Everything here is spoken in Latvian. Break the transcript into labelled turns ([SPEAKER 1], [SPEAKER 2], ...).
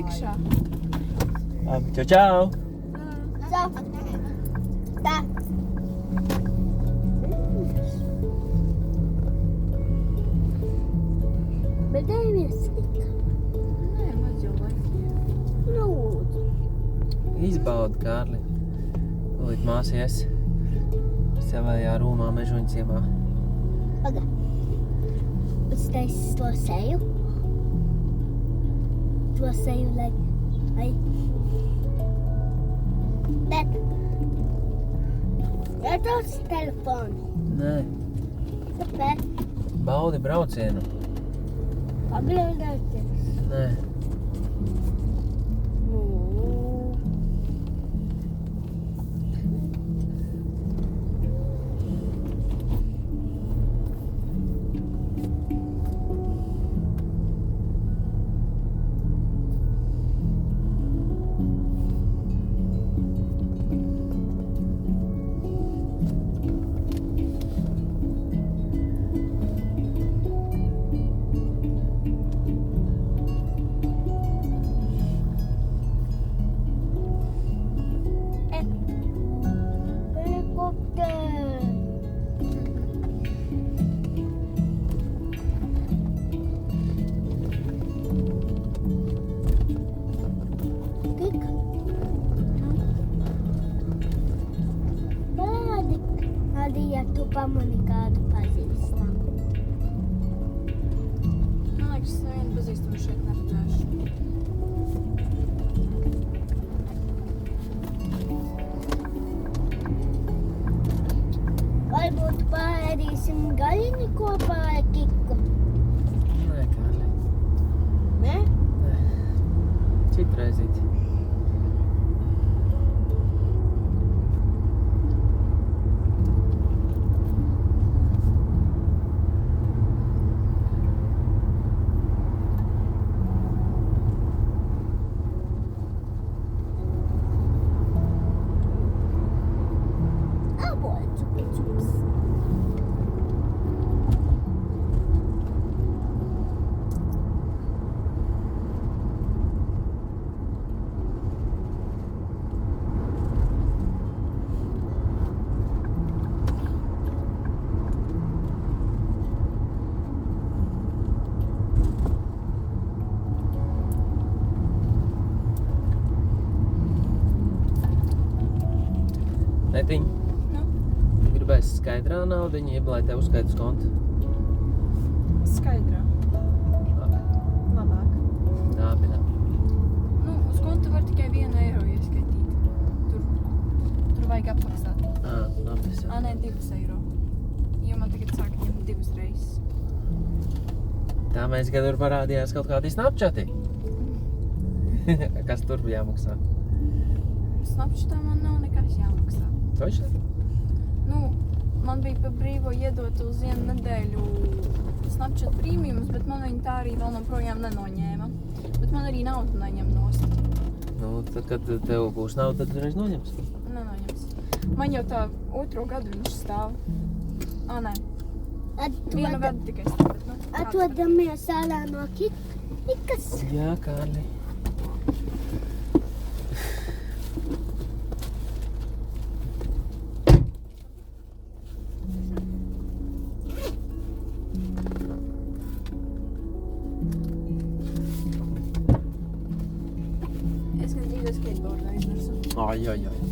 [SPEAKER 1] iekšā.
[SPEAKER 2] Čau, čau!
[SPEAKER 3] Čau! Tā! Bet devies tik.
[SPEAKER 1] Nē, maz jau laikiem.
[SPEAKER 3] Lūdzu.
[SPEAKER 2] Izbaudi, Kārli. Lūdzu, māsies savējā rūmā mežuņu ciemā.
[SPEAKER 3] Paga. Uztaisi to seju. To seju, lai... Bet... Iedos telefonu.
[SPEAKER 2] Nē,
[SPEAKER 3] Kāpēc?
[SPEAKER 2] baudi braucienu.
[SPEAKER 3] Pagļaudāties.
[SPEAKER 2] Nē.
[SPEAKER 3] Ja tu pamani kādu pazīstam.
[SPEAKER 1] Man liekas, es nevienu pazīstamu šeit neredzēšu.
[SPEAKER 3] Varbūt paēdīsim gaļiņu kopā ar Kiku.
[SPEAKER 2] Nē, Kārli.
[SPEAKER 3] Ne?
[SPEAKER 2] Nē. Citreizīt. Netiņ,
[SPEAKER 1] Nu,
[SPEAKER 2] gribēs skaidrā naudiņu, jeb lai tev uzskait uz kontu?
[SPEAKER 1] skaidrā. Labāk.
[SPEAKER 2] Labi.
[SPEAKER 1] Nu, uz kontu var tikai 1 eiro ieskaitīt. Tur vajag apmaksāt.
[SPEAKER 2] Labi.
[SPEAKER 1] Nē, 2 eiro. Jo man tagad sāk ņemt 2 reizes.
[SPEAKER 2] Tā mēs gadu parādījās kaut kādi snapchati. Kas tur jāmaksā?
[SPEAKER 1] Snapchatā man nav nekas jāmaksā.
[SPEAKER 2] Toši?
[SPEAKER 1] Nu, man bija pa brīvo iedot uz 1 nedēļu Snapchat premiums, bet man viņi tā arī vēl joprojām nenoņēma. Bet man arī naudu neņem nost.
[SPEAKER 2] Nu, tad, kad tev būs nauda, tad reiz noņems.
[SPEAKER 1] Nenoņems. Man jau tā 2. gadu viņš stāv. Nē. 1 gadu tikai stāv. Bet, nu,
[SPEAKER 3] Atvedamies ārā no Kikas.
[SPEAKER 2] Jā, Kārli.
[SPEAKER 1] Es gan drīz skateboardu aizmirsu.
[SPEAKER 2] Ai.